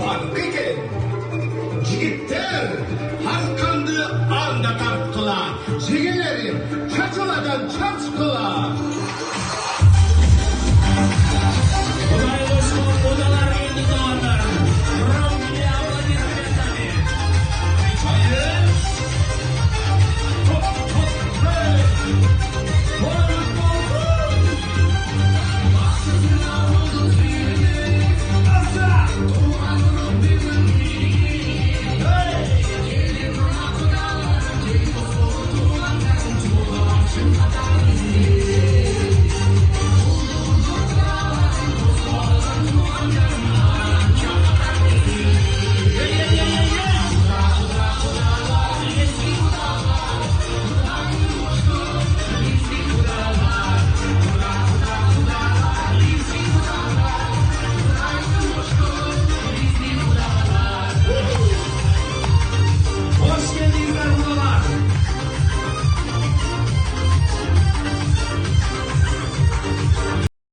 Bakıken jigitler halkandı anda tarttılar. Jigileri çatıladan çarptılar. Oday boşluğu odalar indi dağlar.